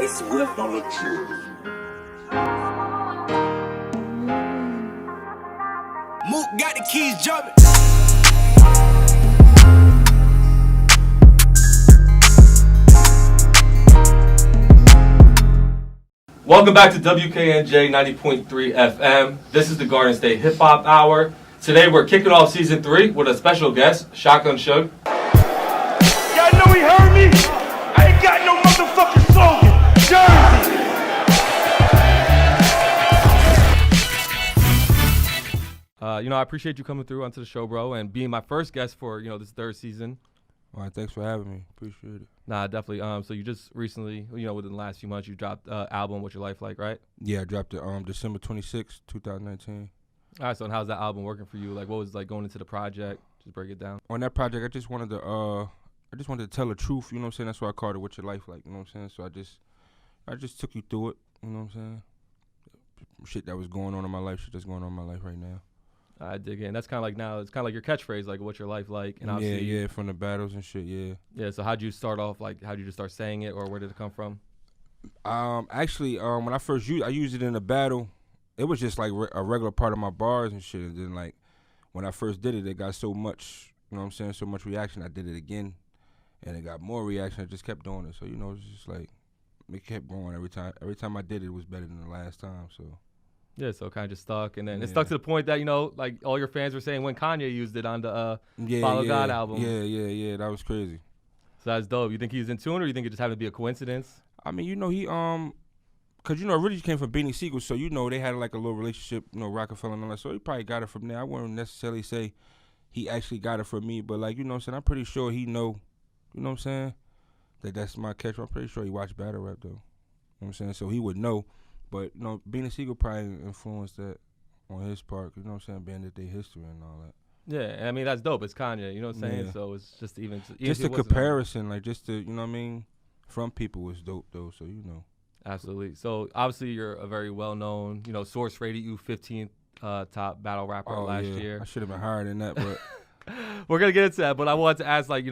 Swift on the truth. Mook got the keys jumping. Welcome back to WKNJ 90.3 FM. This is the Garden State Hip Hop Hour. Today we're kicking off season 3 with a special guest, Shotgun Suge. Y'all know he heard me? I ain't got no motherfucking slogan. Jersey. I appreciate you coming through onto the show, bro, and being my first guest for, this third season. All right, thanks for having me. Appreciate it. Nah, definitely. So you just recently, within the last few months, you dropped album, What's Your Life Like, right? Yeah, I dropped it December 26, 2019. All right, so and how's that album working for you? Like, what was like going into the project? Just break it down. On that project, I just wanted to tell the truth, you know what I'm saying? That's why I called it What's Your Life Like, you know what I'm saying? So I just took you through it, you know what I'm saying? Shit that was going on in my life, shit that's going on in my life right now. I dig it. And that's kind of like now, it's kind of like your catchphase, like, what's your life like? And yeah, from the battles and shit, yeah. Yeah, so how'd you start off? Like, how'd you just start saying it, or where did it come from? Actually, when I first used it in a battle, it was just like a regular part of my bars and shit. And then, like, when I first did it, it got so much, you know what I'm saying, so much reaction. I did it again, and it got more reaction. I just kept doing it. So, it's just like, it kept going every time. Every time I did it, it was better than the last time, so. Yeah, so kind of just stuck, and then it stuck to the point that, like all your fans were saying when Kanye used it on the Follow God album. Yeah, that was crazy. So that's dope. You think he's in tune, or you think it just happened to be a coincidence? I mean, he, cause originally came from Beanie Siegel, so they had like a little relationship, Rockefeller and all that, so he probably got it from there. I wouldn't necessarily say he actually got it from me, but like, what I'm saying, I'm pretty sure he know, what I'm saying, that's my catch. I'm pretty sure he watched battle rap though. You know what I'm saying? So he would know. But, Beanie Siegel probably influenced that on his part, you know what I'm saying, being that they history and all that. Yeah, I mean, that's dope. It's Kanye, you know what I'm saying? Yeah. So it's just even just a comparison, like just to, you know what I mean, from people was dope though, so Absolutely. So obviously you're a very well-known, Source rated you 15th top battle rapper last year. I should have been higher than that, but. We're going to get into that, but I wanted to ask, like,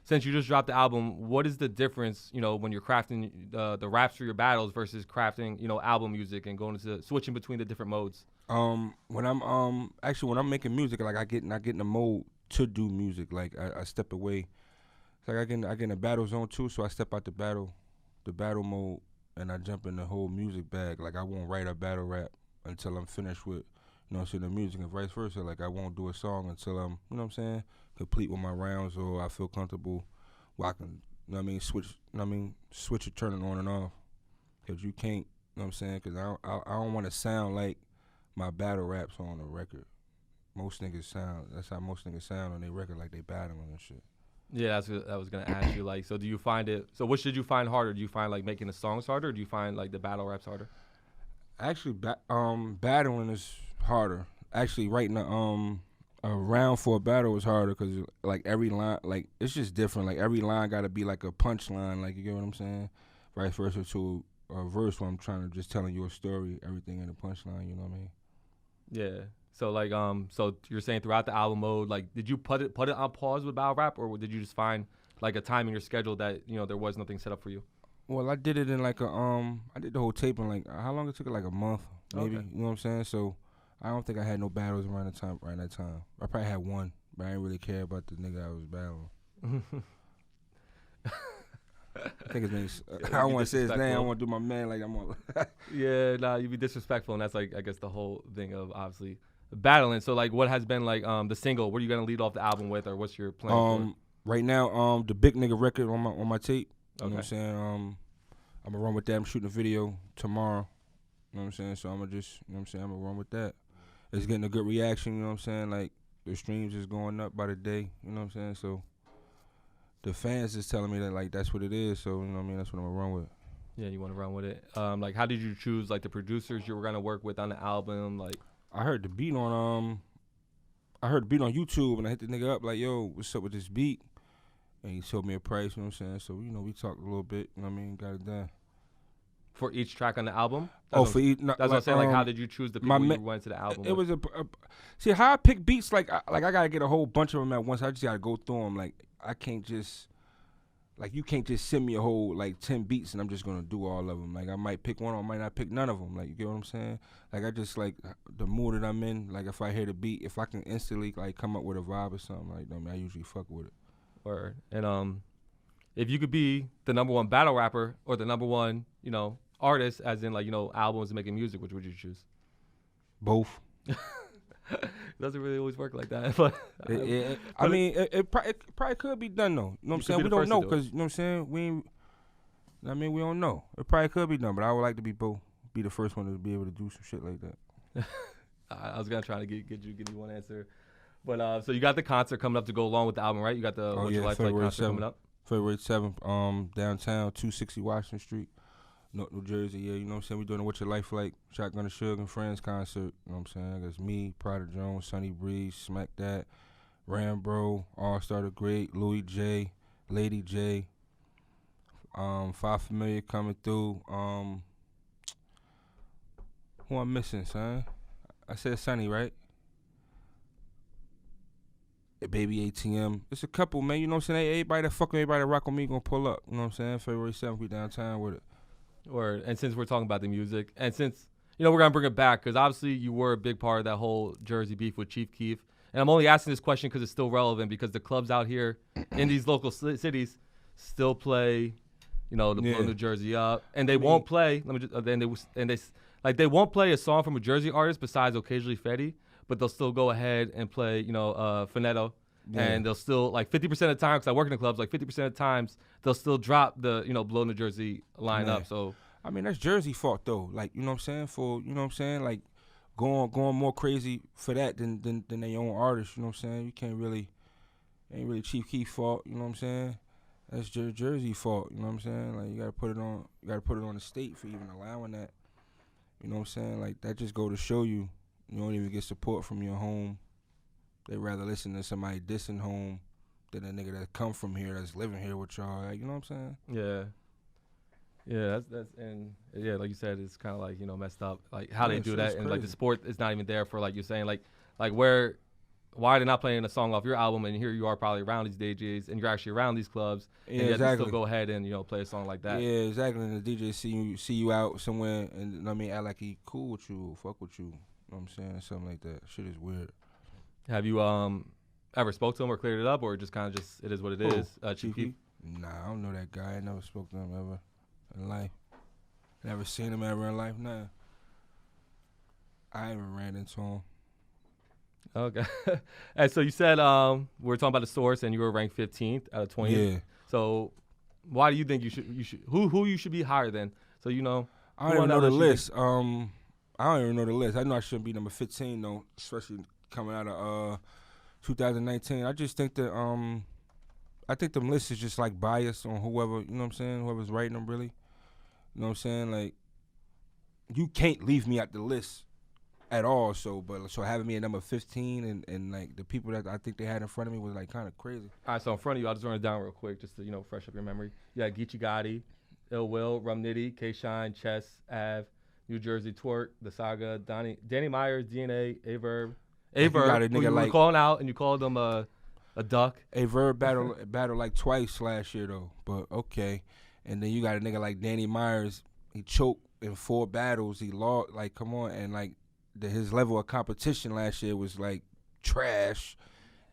since you just dropped the album, what is the difference, when you're crafting the raps for your battles versus crafting, album music and going into switching between the different modes? When I'm making music, like I get in the mode to do music. Like I step away. It's like I get in the battle zone too, so I step out the battle mode and I jump in the whole music bag. Like I won't write a battle rap until I'm finished with, the music, and vice versa. Like I won't do a song until I'm, complete with my rounds, or I feel comfortable where I can, switch it, turn it on and off. Cause you can't, cause I don't want to sound like my battle raps on the record. That's how most niggas sound on their record, like they battling and shit. Yeah, that's what I was gonna ask you. Like, so do you find it? So which did you find harder? Do you find like making the songs harder, or do you find like the battle raps harder? Actually, battling is harder. Actually, writing a round for a battle is harder because like every line, like it's just different. Like every line got to be like a punchline. Like you get what I'm saying? Vice versa to a verse where I'm trying to just telling you a story, everything in a punchline. You know what I mean? Yeah. So like so you're saying throughout the album mode, like did you put it on pause with battle rap, or did you just find like a time in your schedule that there was nothing set up for you? Well, I did it in like I did the whole tape in like how long it took? It like a month, maybe. Okay. You know what I'm saying? So I don't think I had no battles around that time. I probably had one, but I didn't really care about the nigga I was battling. I think his name's. I don't want to say his name. I want to do my man like I'm on. Yeah, nah, you be disrespectful, and that's like I guess the whole thing of obviously battling. So like, what has been like the single? What are you gonna lead off the album with, or what's your plan? Right now, the Big Nigga record on my tape. You okay. know what I'm saying? I'm gonna run with that. I'm shooting a video tomorrow. You know what I'm saying? So I'm gonna just, I'm gonna run with that. It's getting a good reaction, you know what I'm saying? Like, the streams is going up by the day, you know what I'm saying? So, the fans is telling me that, like, that's what it is, so, you know what I mean? That's what I'm gonna run with. Yeah, you want to run with it. Like, how did you choose, like, the producers you were gonna work with on the album? Like, I heard the beat on YouTube, and I hit the nigga up, like, yo, what's up with this beat? And he told me a price, you know what I'm saying? So, we talked a little bit, you know what I mean? Got it done. For each track on the album? For each. That's what I'm saying. Like, how did you choose the people you went to the album? It was see how I pick beats. Like I gotta get a whole bunch of them at once. I just gotta go through them. Like I can't just like you can't just send me a whole like 10 beats and I'm just gonna do all of them. Like I might pick one or I might not pick none of them. Like you get what I'm saying? Like I just like the mood that I'm in. Like if I hear the beat, if I can instantly like come up with a vibe or something, like I usually fuck with it. Word. And if you could be the #1 battle rapper or the #1, artist, as in like albums and making music, which would you choose? Both. It doesn't really always work like that, but it probably could be done though. You know what I'm saying? We don't know because you know what I'm saying. We don't know. It probably could be done, but I would like to be both. Be the first one to be able to do some shit like that. I was gonna try to give you one answer, but so you got the concert coming up to go along with the album, right? You got the What's Your Life Like concert coming up. February 7th, downtown, 260 Washington Street, New Jersey. Yeah, you know what I'm saying? We're doing a What's Your Life Like Shotgun and Suge and Friends concert. You know what I'm saying? I guess me, Prada Jones, Sonny Breeze, Smack That, Rambro, All Star the Great, Louis J, Lady J, Five Familiar coming through. Who I'm missing, son? I said Sonny, right? Baby ATM. It's a couple, man. You know what I'm saying? Everybody that rock with me gonna pull up. You know what I'm saying? February 7th, we downtown with it. Word. And since we're talking about the music, and since, we're going to bring it back, because obviously you were a big part of that whole Jersey beef with Chief Keef. And I'm only asking this question because it's still relevant, because the clubs out here in these local cities still play, the Blow New Jersey Up. And they won't play, they won't play a song from a Jersey artist besides occasionally Fetty, but they'll still go ahead and play, Finetto. Yeah. And they'll still, 50% of the time, because I work in the clubs, 50% of the times, they'll still drop the, Blow New Jersey line up. So, I mean, that's Jersey fault, though. You know what I'm saying? Going more crazy for that than their own artists, you know what I'm saying? You can't really, ain't really Chief Keef fault, you know what I'm saying? That's Jersey fault, you know what I'm saying? You gotta put it on the state for even allowing that. You know what I'm saying? That just go to show you don't even get support from your home. They rather listen to somebody dissing home than a nigga that come from here that's living here with y'all. You know what I'm saying? Yeah. Yeah, like you said, it's kind of messed up. How they do that, and the support is not even there for you're saying why they're not playing a song off your album, and here you are probably around these DJs and you're actually around these clubs, and yet they still go ahead and play a song like that. Yeah, exactly. And the DJ see you out somewhere, and act like he cool with you, fuck with you. You know what I'm saying? Something like that. Shit is weird. Have you ever spoke to him or cleared it up, or just kind of it is what it is? Chief Keef? Nah, I don't know that guy. I never spoke to him ever in life. Never seen him ever in life. Nah. I haven't ran into him. Okay. And so you said we were talking about the Source, and you were ranked 15th out of 20. Yeah. So why do you think you should who you should be higher than? So I don't even know the list. I don't even know the list. I know I shouldn't be number 15 though, especially coming out of 2019. I just think that I think them lists is just biased on whoever, you know what I'm saying, whoever's writing them really. You know what I'm saying? You can't leave me at the list at all. So having me at number 15 and the people that I think they had in front of me was kind of crazy. All right, so in front of you, I'll just run it down real quick just to fresh up your memory. You got Geechee Gotti, Ill Will, Rum Nitty, K-Shine, Chess, Av, New Jersey Twerk, The Saga, Danny Myers, DNA, Averb. Averb, who you were calling out, and you called him a duck. Averb battled twice last year though, but okay. And then you got a nigga like Danny Myers. He choked in 4 battles. He lost. Come on, and his level of competition last year was trash.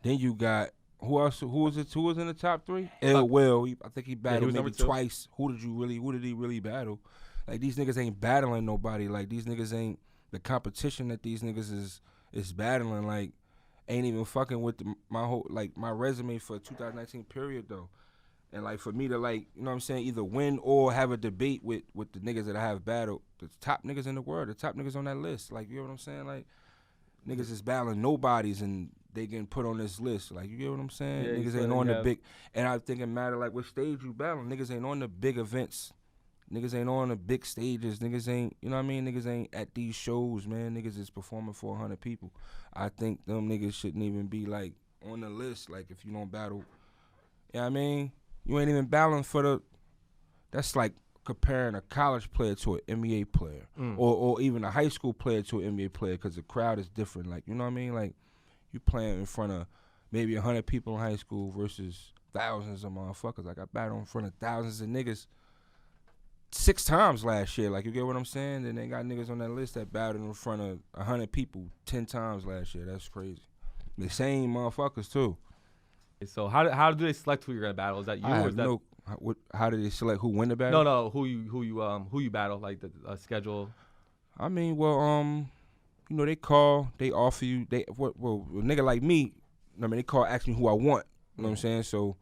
Then you got who else? Who was in the top 3? Ill Will. I think he battled maybe twice. Who did he really battle? These niggas ain't battling nobody. These niggas ain't the competition that these niggas is battling. Ain't even fucking with my whole my resume for 2019 period though. And for me to you know what I'm saying, either win or have a debate with the niggas that I have battled, the top niggas in the world, the top niggas on that list. You know what I'm saying? Niggas is battling nobodies and they getting put on this list. You get what I'm saying? Yeah, niggas ain't on the big, and I think it matter what stage you battling. Niggas ain't on the big events. Niggas ain't on the big stages. Niggas ain't, you know what I mean? Niggas ain't at these shows, man. Niggas is performing for 100 people. I think them niggas shouldn't even be on the list. If you don't battle, you know what I mean? You ain't even battling for that's comparing a college player to an NBA player, or even a high school player to an NBA player, because the crowd is different. You know what I mean? You playing in front of maybe 100 people in high school versus thousands of motherfuckers. Like I battled in front of thousands of niggas 6 times last year. Like you get what I'm saying? Then they got niggas on that list that battled in front of 100 people 10 times last year. That's crazy. The same motherfuckers too. So how do they select who you're gonna battle? Is that you I or have is that no. How do they select who win the battle? no who you battle, like the schedule? I mean, well, you know, they call, they offer you, well, a nigga like me, I mean, they call, ask me who I want, you know what I'm saying? So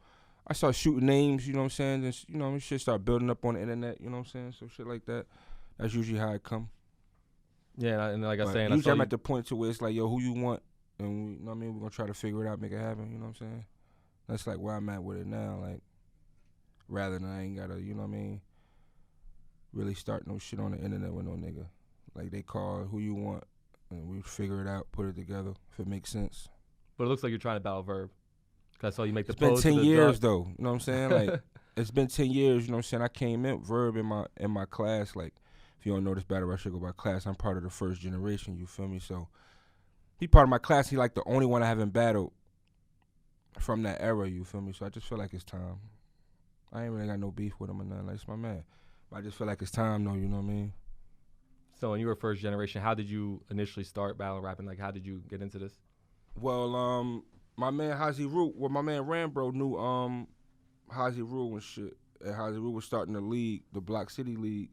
I start shooting names, you know what I'm saying? And, you know, shit start building up on the internet, you know what I'm saying? So shit like that, that's usually how it come. Yeah, and like I was But saying, usually I'm at the point to where it's like, yo, who you want? And we, you know what I mean? We're gonna try to figure it out, make it happen, you know what I'm saying? That's like where I'm at with it now, like, rather than I ain't gotta, you know what I mean, really start no shit on the internet with no nigga. Like they call who you want, and we figure it out, put it together if it makes sense. But it looks like you're trying to battle Verb. Cause I saw you make the It's been post. 10 to the years drug. though, you know what I'm saying? Like it's been 10 years, you know what I'm saying? I came in Verb in my class. Like if you don't know this battle rap shit go by class, I'm part of the first generation. You feel me? So he part of my class. He like the only one I haven't battled from that era. You feel me? So I just feel like it's time. I ain't really got no beef with him or nothing. Like it's my man. But I just feel like it's time though. You know what I mean? So when you were first generation, how did you initially start battle rapping? Like how did you get into this? Well, my man Hazy Root, my man Rambro knew Hazy Root and shit. And Hazy Root was starting the league, the Block City League.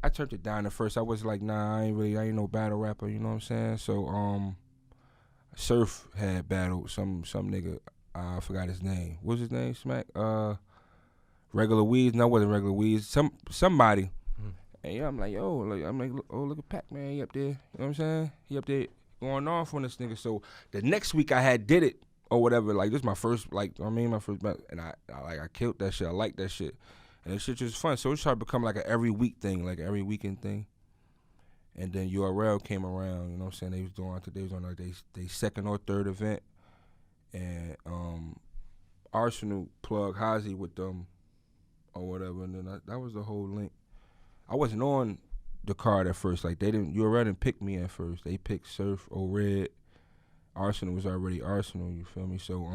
I turned it down at first. I was like, nah, I ain't no battle rapper, you know what I'm saying? So Surf had battled some nigga, I forgot his name. What was his name, Smack? Regular Weeds? No, it wasn't Regular Weeds. Somebody. And yeah, I'm like, oh, look at Pac-Man, he up there, you know what I'm saying? He up there going off on this nigga. So the next week I had did it or whatever. Like this is my first, like my first battle, and I killed that shit. I liked that shit, and that shit just fun. So it started to become like an every week thing, like an every weekend thing. And then URL came around, you know what I'm saying? They was on like they second or third event, and Arsenal plug Hazy with them or whatever, and then that was the whole link. I wasn't on the card at first. Like URL didn't pick me at first. They picked Surf or Red. Arsenal was already Arsenal, you feel me? So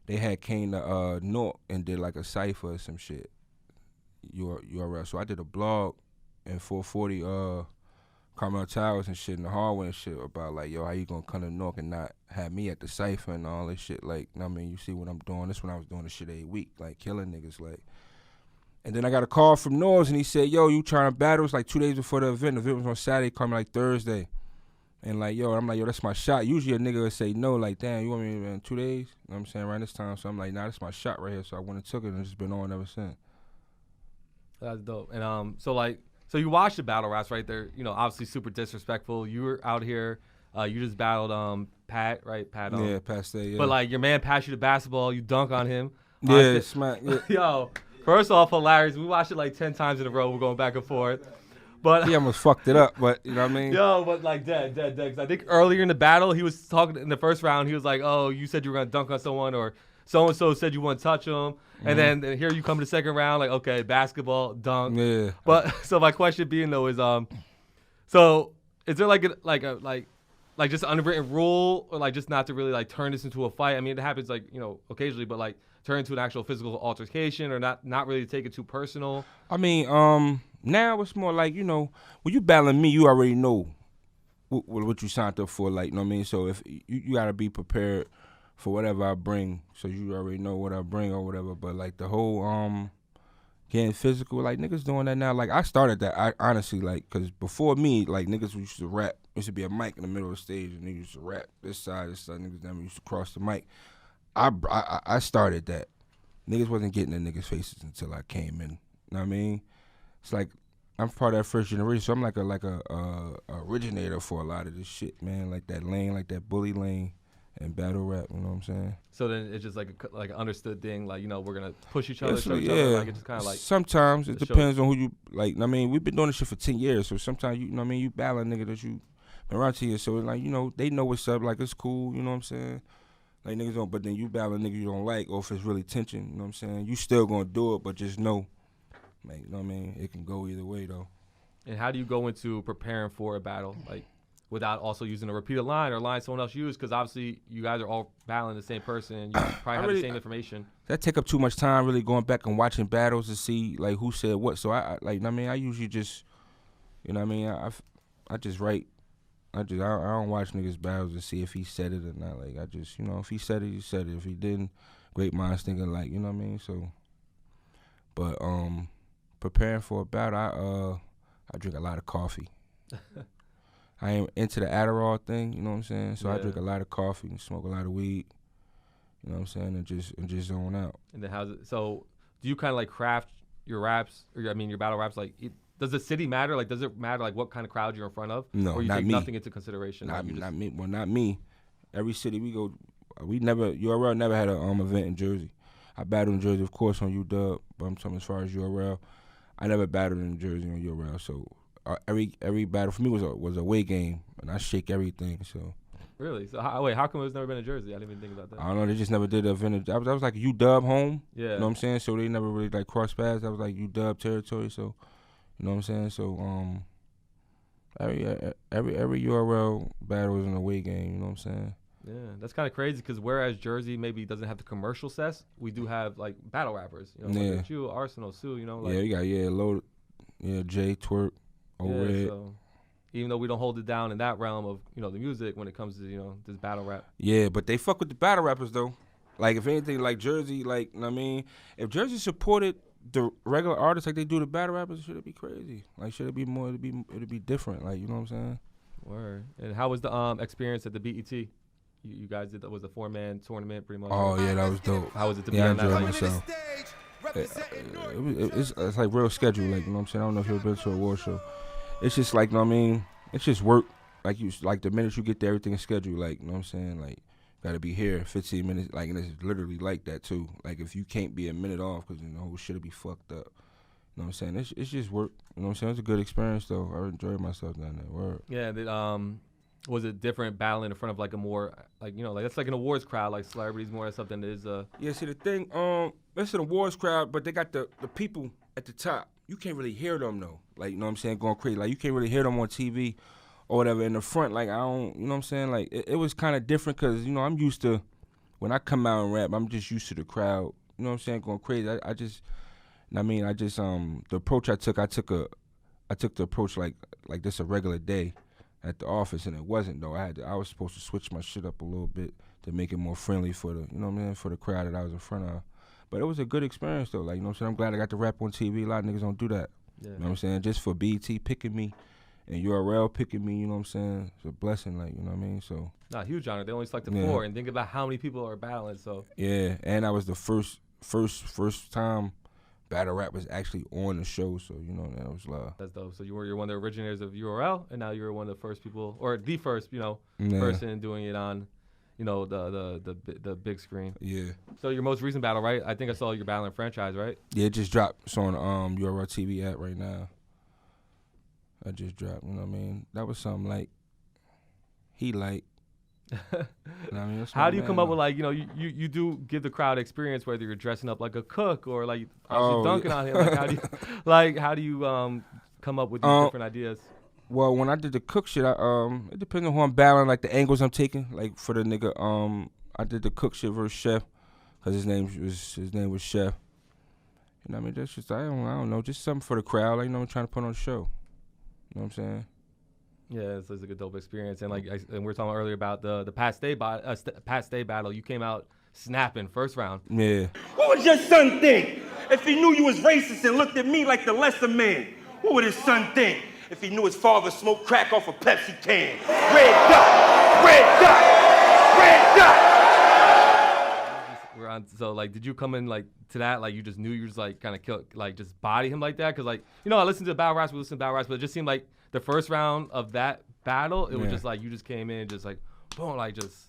they had came to North and did like a cipher or some shit. URL. So I did a blog in 440 Carmel Towers and shit in the hallway and shit about like, yo, how you gonna come to North and not have me at the cipher and all this shit? Like, I mean, you see what I'm doing. This when I was doing this shit every week, like killing niggas, like. And then I got a call from Noise, and he said, yo, you trying to battle? It's like 2 days before the event. The event was on Saturday, called me like Thursday. And like, yo, I'm like, yo, that's my shot. Usually a nigga would say no, like, damn, you want me in 2 days? You know what I'm saying, around this time. So I'm like, nah, that's my shot right here. So I went and took it, and it's been on ever since. That's dope. And so you watched the battle raps, right? They're, you know, obviously super disrespectful. You were out here, you just battled Pat, right? Pat. Yeah, Pat Stay, yeah. But like your man passed you the basketball, you dunk on him. Yeah, smack. Yeah. Yo, first off, hilarious. We watched it like 10 times in a row. We're going back and forth. But He almost fucked it up, but you know what I mean? yo, but like dead. Because I think earlier in the battle, he was talking in the first round. He was like, "Oh, you said you were gonna dunk on someone, or so and so said you wouldn't touch him." And then here you come to the second round, like, okay, basketball, dunk. Yeah. But so my question being though is, so is there like just an unwritten rule, or like just not to really like turn this into a fight? I mean, it happens like, you know, occasionally, but like turn into an actual physical altercation, or not really take it too personal. I mean, now it's more like, you know, when you battling me, you already know what you signed up for, like, you know what I mean? So if you gotta be prepared for whatever I bring, so you already know what I bring or whatever. But like the whole getting physical, like niggas doing that now. Like I started that, I honestly, like, cause before me, like niggas used to rap. There used to be a mic in the middle of the stage, and niggas used to rap this side. Niggas never used to cross the mic. I started that. Niggas wasn't getting in niggas' faces until I came in. You know what I mean? It's like I'm part of that first generation, so I'm like a originator for a lot of this shit, man. Like that lane, like that bully lane and battle rap. You know what I'm saying? So then it's just like an understood thing, like, you know, we're gonna push each other, Yeah, show each other. Like it's just kind of like sometimes it the show. depends on who you like. I mean, we've been doing this shit for 10 years, so sometimes you know what I mean, you battle a nigga that you been around 10 years, so like, you know, they know what's up, like it's cool. You know what I'm saying? Like niggas don't, but then you battle a nigga you don't like, or if it's really tension, you know what I'm saying? You still gonna do it, but just know, like, you know what I mean? It can go either way though. And how do you go into preparing for a battle? Like, without also using a repeated line or a line someone else used? Because obviously you guys are all battling the same person. And you probably have the same information. That take up too much time really going back and watching battles to see like who said what. So I I usually just, you know what I mean, I just write. I don't watch niggas battles to see if he said it or not. Like I just, if he said it, he said it. If he didn't, great minds think alike. You know what I mean? So, but preparing for a battle, I drink a lot of coffee. I am into the Adderall thing. You know what I'm saying? So I drink a lot of coffee and smoke a lot of weed. You know what I'm saying? And just zone out. And then so do you kind of like craft your raps or your battle raps like? Does the city matter? Like, does it matter like what kind of crowd you're in front of? No, or you not take me. Nothing into consideration. Not me. Well, not me. Every city we go, URL never had a event in Jersey. I battled in Jersey, of course, on UW. But I'm talking as far as URL, I never battled in Jersey on URL. So every battle for me was a away game, and I shake everything. So. Really? So how come it's never been in Jersey? I didn't even think about that. I don't know. They just never did an event. That was like UW home. Yeah. You know what I'm saying? So they never really like cross paths. That was like UW territory. So. You know what I'm saying? So every URL battle is an away game. You know what I'm saying? Yeah, that's kind of crazy because whereas Jersey maybe doesn't have the commercial sets, we do have like battle rappers. You know, like you, Arsenal, Sue. You know, like you got Loaded, Jay, Twerk, O-Red. So even though we don't hold it down in that realm of the music when it comes to this battle rap. Yeah, but they fuck with the battle rappers though. Like if anything, like Jersey, like you know what I mean, if Jersey supported the regular artists like they do the battle rappers, should it be crazy? Like should it be more? It'd be different. Like you know what I'm saying? Word. And how was the experience at the BET? You guys did was a 4-man tournament pretty much. Oh yeah, that was dope. How was it to be I on that? enjoyed Like, myself. It's like real schedule. Like you know what I'm saying? I don't know if you've been to a award show. It's just like you know what I mean. It's just work. Like the minute you get there, everything is scheduled. Like you know what I'm saying? Like. Gotta be here 15 minutes, like, and it's literally like that too. Like if you can't be a minute off, cause whole shit'll be fucked up. You know what I'm saying? It's just work. You know what I'm saying? It's a good experience though. I enjoyed myself down there. Word. Yeah. Was it different battling in front of like a more like that's like an awards crowd, like celebrities more or something that is Yeah. See the thing, it's an awards crowd, but they got the people at the top. You can't really hear them though. Like you know what I'm saying? Going crazy. Like you can't really hear them on TV. Or whatever in the front, like I don't, you know what I'm saying? Like it was kind of different because I'm used to when I come out and rap, I'm just used to the crowd. You know what I'm saying? Going crazy. I just the approach I took the approach like this a regular day at the office, and it wasn't though. I was supposed to switch my shit up a little bit to make it more friendly for the for the crowd that I was in front of. But it was a good experience though. Like you know what I'm saying? I'm glad I got to rap on TV. A lot of niggas don't do that. Yeah. You know what I'm saying? Just for BET picking me. And URL picking me, you know what I'm saying? It's a blessing, like, you know what I mean? So huge honor. They only select 4, and think about how many people are battling. So yeah, and I was the first time battle rap was actually on the show. So that was love. That's dope. So you're one of the originators of URL, and now you're one of the first people, or the first, person doing it on, the big screen. Yeah. So your most recent battle, right? I think I saw your battling franchise, right? Yeah, it just dropped. It's on URL TV app right now. I just dropped, you know what I mean? That was something like, he like. You know what I mean? How do you come up with like, you do give the crowd experience whether you're dressing up like a cook or like dunking on him. Like how do you come up with these different ideas? Well, when I did the cook shit, it depends on who I'm battling, like the angles I'm taking. Like for the nigga, I did the cook shit versus Chef, cause his name was Chef. You know what I mean? That's just I don't know, just something for the crowd. Like I'm trying to put on a show. You know what I'm saying? Yeah, it's like a dope experience, and and we were talking earlier about the Pat Stay battle. You came out snapping first round. Yeah. What would your son think if he knew you was racist and looked at me like the lesser man? What would his son think if he knew his father smoked crack off a Pepsi can? Red dot, red dot, red dot. So like, did you come in like to that? Like you just knew you just like kind of kill, like just body him like that? Cause like I listened to battle raps, but it just seemed like the first round of that battle, it was just like you just came in just like boom, like just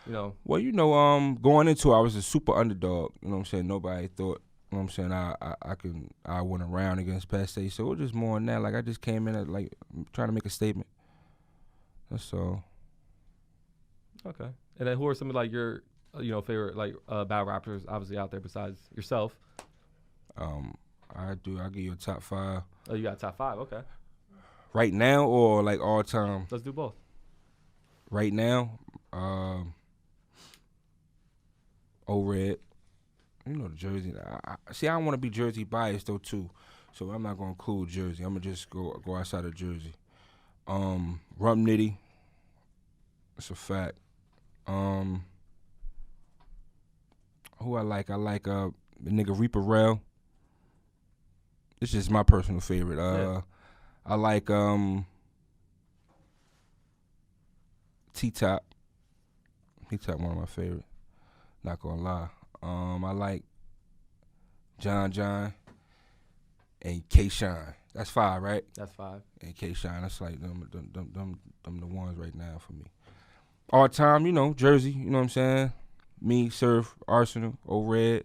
Well, going into it, I was a super underdog. You know what I'm saying? Nobody thought. You know what I'm saying? I went around against Pat Stay, so it was just more than that. Like I just came in at like trying to make a statement. That's all. Okay. And then who are some of like your favorite like battle rappers obviously out there besides yourself? I'll give you a top 5. Oh, you got top 5, okay. Right now or like all time? Let's do both. right now, Old Red. You know the Jersey. See, I don't want to be Jersey biased though too, so I'm not gonna include Jersey. I'm gonna just go outside of Jersey. Rum Nitty. That's a fact. Who I like the nigga Reaper Rail. It's just my personal favorite. I like T-Top. T-Top one of my favorite. Not gonna lie. I like John and K-Shine. That's 5, right? That's 5. And K-Shine. That's like them the ones right now for me. All time, you know, Jersey. You know what I'm saying? Me, Surf, Arsenal, Old Red,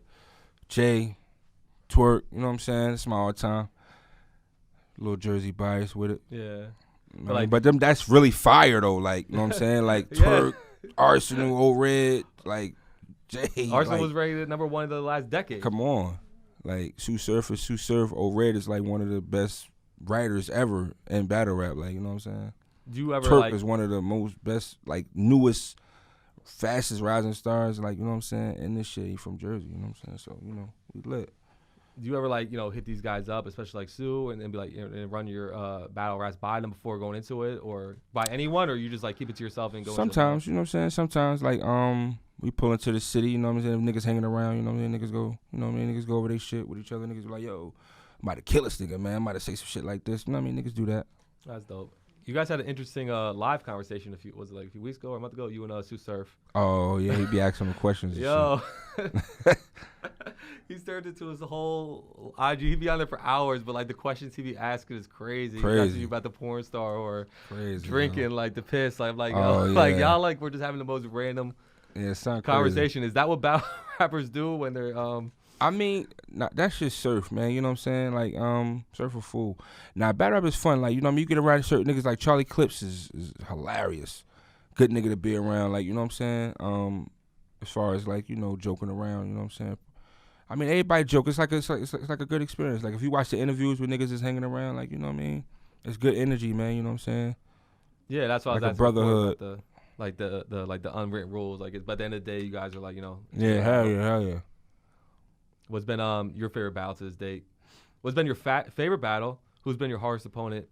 Jay, Twerk. You know what I'm saying? It's my all time. Little Jersey bias with it. Yeah. But them, that's really fire though. Like, you know what I'm saying? Like Twerk, Arsenal, Old Red, like Jay. Arsenal was rated number 1 in the last decade. Come on. Like Sue Surf, Old Red is like one of the best writers ever in battle rap. Like, you know what I'm saying? Do you ever Twerk is one of the most best, like newest, fastest rising stars. Like, you know what I'm saying? In this shit, he from Jersey. You know what I'm saying? So, you know, we lit. Do you ever hit these guys up, especially like Sue, and then be like, and run your battle raps by them before going into it, or by anyone, or you just like keep it to yourself and go? Sometimes, you know what I'm saying? Sometimes, like we pull into the city, you know what I'm saying? If niggas hanging around, you know what I'm saying? Niggas go, you know what I mean? Niggas go over their shit with each other. Niggas be like, yo, I'm about to kill this nigga, man. I'm about to say some shit like this. You know what I mean? Niggas do that. That's dope. You guys had an interesting live conversation a few weeks ago or a month ago? You and Sue Surf. Oh yeah, he be asking him questions. Yo, he turned into his whole IG. He be on there for hours, but like the questions he be asking is crazy. He asks you about the porn star or drinking, like the piss. Like, like y'all like we're just having the most random conversation. Is that what battle rappers do when they're I mean, that's just Surf, man. You know what I'm saying? Like, Surf a fool. Now, battle rap is fun. Like, you know what I mean? You get around certain niggas like Charlie Clips is hilarious. Good nigga to be around. Like, you know what I'm saying? As far as like, you know, joking around. You know what I'm saying? I mean, everybody joke. It's like a good experience. Like, if you watch the interviews with niggas is hanging around, like, you know what I mean? It's good energy, man. You know what I'm saying? Yeah, that's why like I was a brotherhood. The unwritten rules. Like, by the end of the day, you guys are like, you know. Yeah, hell yeah. What's been your favorite battle to this date? What's been your favorite battle? Who's been your hardest opponent?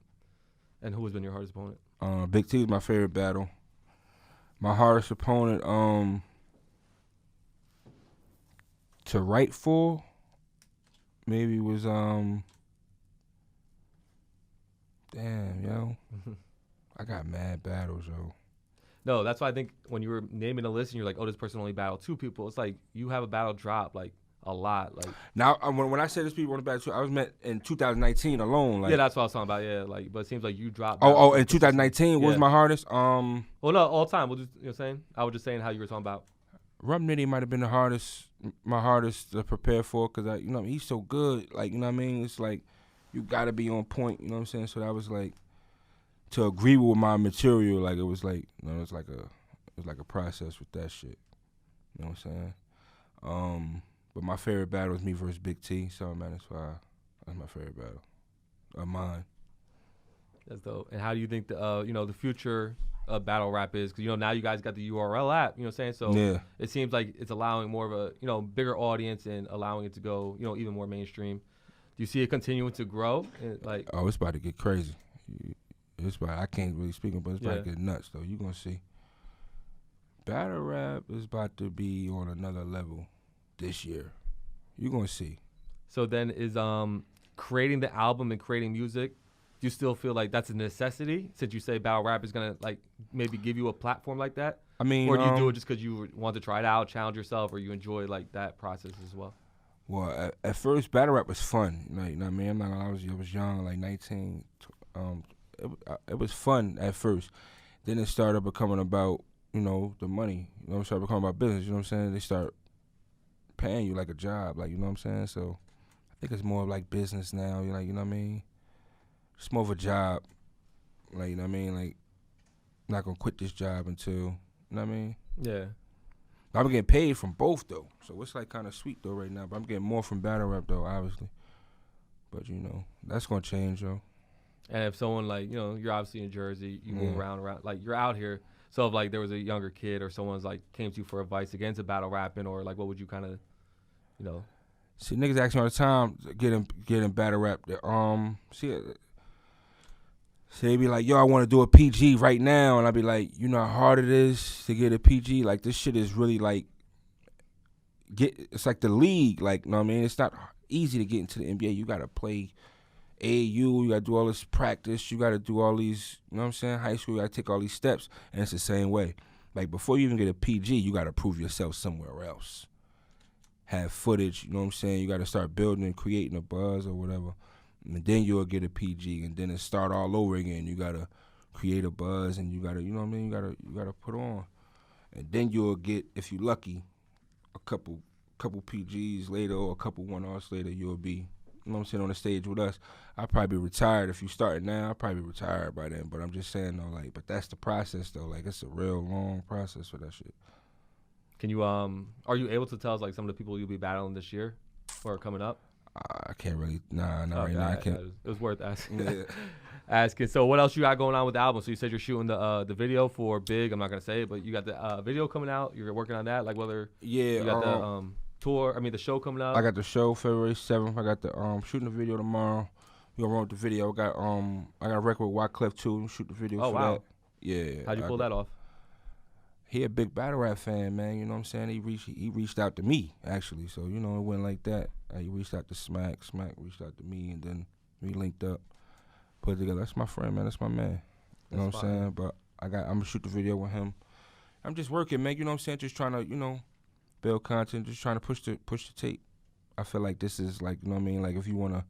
And who has been your hardest opponent? Big T is my favorite battle. My hardest opponent, to write for, maybe was damn, yo. I got mad battles, yo. No, that's why I think when you were naming a list and you're like, oh, this person only battled 2 people, it's like you have a battle drop like a lot. Like now, when I say this people on the battle, I was met in 2019 alone. Like, yeah, that's what I was talking about. Yeah, like, but it seems like you dropped. Oh, in 2019 was my hardest. Well, no, all time. We'll just, you know what I'm saying? I was just saying how you were talking about. Rum Nitty might have been my hardest to prepare for, because you know, he's so good. Like, you know what I mean? It's like you gotta be on point. You know what I'm saying? So that was like to agree with my material. Like, it was like, you know, it was like a process with that shit. You know what I'm saying? But my favorite battle is me versus Big T. So man, that's my favorite battle of mine. That's dope. And how do you think the future of battle rap is? Because, you know, now you guys got the URL app. You know what I'm saying? So yeah, it seems like it's allowing more of a, you know, bigger audience and allowing it to go, you know, even more mainstream. Do you see it continuing to grow? Like, oh, it's about to get crazy. I can't really speak, but it's about to get nuts though. You gonna see. Battle rap is about to be on another level this year. You gonna see. So then is creating the album and creating music, do you still feel like that's a necessity, since you say battle rap is gonna like maybe give you a platform like that? I mean, or do you do it just because you want to try it out, challenge yourself, or you enjoy like that process as well? Well, at first, battle rap was fun. Like, you know what I mean? I'm not gonna lie, I was young, like 19. It was fun at first. Then it started becoming about, you know, the money. You know, it started becoming about business. You know what I'm saying? They start paying you like a job, like, you know what I'm saying? So I think it's more of like business now. You're like, you know what I mean? It's more of a job. Like, you know what I mean? Like, I'm not gonna quit this job until, you know what I mean? Yeah. But I'm getting paid from both though, so it's like kind of sweet though right now. But I'm getting more from battle rap though, obviously. But you know, that's gonna change though. And if someone like, you know, you're obviously in Jersey, you move around, like you're out here. So if like there was a younger kid or someone's like came to you for advice against a battle rapping, or like what would you kind of, you know? See, niggas ask me all the time, getting battle rap. See, they be like, yo, I want to do a PG right now. And I be like, you know how hard it is to get a PG? Like, this shit is really like, it's like the league. Like, you know what I mean? It's not easy to get into the NBA. You got to play AAU. You got to do all this practice. You got to do all these, you know what I'm saying? High school, you got to take all these steps. And it's the same way. Like, before you even get a PG, you got to prove yourself somewhere else. Have footage, you know what I'm saying? You got to start building and creating a buzz or whatever. And then you'll get a PG, and then it start all over again. You got to create a buzz, and you got to, you know what I mean? You got to put on. And then you'll get, if you lucky, a couple PGs later or a couple one-offs later, you'll be, you know what I'm saying, on the stage with us. I'll probably be retired. If you start now, I'll probably be retired by then. But I'm just saying, though, like, but that's the process, though. Like, it's a real long process for that shit. Can you are you able to tell us like some of the people you'll be battling this year or coming up? I can't really, not right now. I can't. It was worth asking. Yeah. Asking. So what else you got going on with the album? So you said you're shooting the video for Big. I'm not gonna say it, but you got the video coming out. You're working on that. Like whether you got the tour. I mean the show coming out. I got the show February 7th. I got the shooting the video tomorrow. We gonna run with the video. I got a record with Wyclef too. Shoot the video. Oh for wow. That. Yeah. How'd you pull that off? He a big battle rap fan, man. You know what I'm saying? He reached out to me actually. So you know it went like that. He reached out to Smack. Smack reached out to me, and then we linked up, put it together. That's my friend, man. That's my man. You know what I'm saying? But I'm gonna shoot the video with him. I'm just working, man. You know what I'm saying? Just trying to, build content. Just trying to push the tape. I feel like this is like, you know what I mean? Like if you wanna,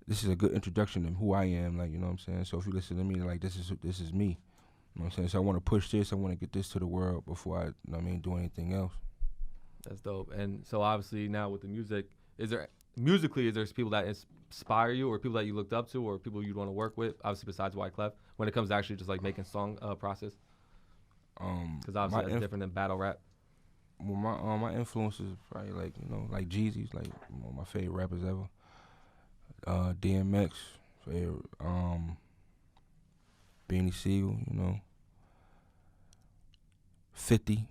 this is a good introduction to who I am. Like you know what I'm saying? So if you listen to me, like this is me. You know what I'm saying? So I want to push this. I want to get this to the world before I, you know what I mean, do anything else. That's dope. And so obviously now with the music, is there people that inspire you or people that you looked up to or people you'd want to work with, obviously besides Wyclef, when it comes to actually just like making song process? Because obviously that's different than battle rap. Well, my influences probably like, like Jeezy's, like one of my favorite rappers ever. DMX, favorite, Beanie Siegel, 50.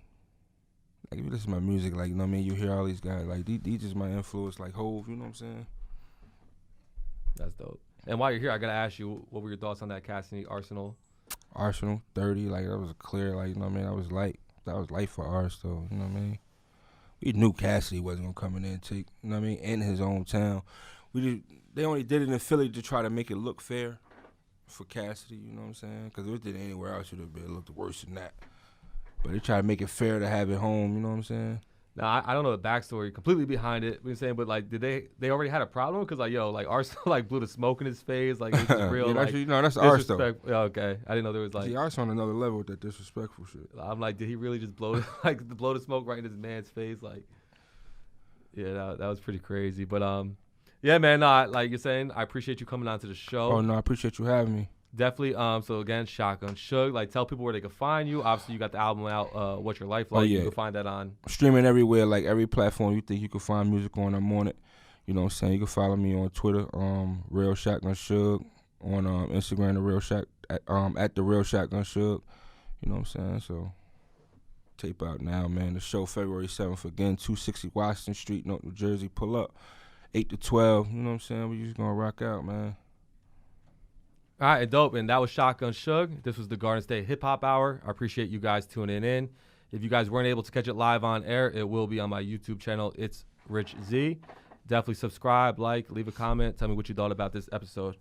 Like if you listen to my music, like, you know what I mean, you hear all these guys, like these just my influence, like Hove, you know what I'm saying? That's dope. And while you're here, I gotta ask you, what were your thoughts on that Cassidy Arsenal 30, like that was clear, like, you know what I mean, that was light for ours though, you know what I mean? We knew Cassidy wasn't gonna come in there and take, you know what I mean, in his own town. They only did it in Philly to try to make it look fair for Cassidy, you know what I'm saying? Because if it did anywhere else, it would have looked worse than that. But they try to make it fair to have it home, you know what I'm saying? Now, I don't know the backstory completely behind it, but like, did they already had a problem? Because like, Arsenal like blew the smoke in his face, like it was real. Yeah, like, that's Arsenal. Okay, I didn't know there was like. See, Arsenal on another level with that disrespectful shit. I'm like, did he really just blow the smoke right in his man's face? Like, yeah, that was pretty crazy. But yeah, man, like you're saying, I appreciate you coming on to the show. Oh no, I appreciate you having me. Definitely. So again, Shotgun Suge. Like, tell people where they can find you. Obviously, you got the album out. What's Your Life Like? Oh, yeah. You can find that on streaming everywhere, like every platform you think you can find music on. I'm on it. You know what I'm saying? You can follow me on Twitter, Real Shotgun Suge, on Instagram, the Real Shot at the Real Shotgun Suge. You know what I'm saying? So tape out now, man. The show February 7th again, 260 Washington Street, New Jersey. Pull up, 8 to 12. You know what I'm saying? We just gonna rock out, man. All right, dope. And that was Shotgun Suge. This was the Garden State Hip Hop Hour. I appreciate you guys tuning in. If you guys weren't able to catch it live on air, it will be on my YouTube channel, ItsRichZ. Definitely subscribe, like, leave a comment. Tell me what you thought about this episode.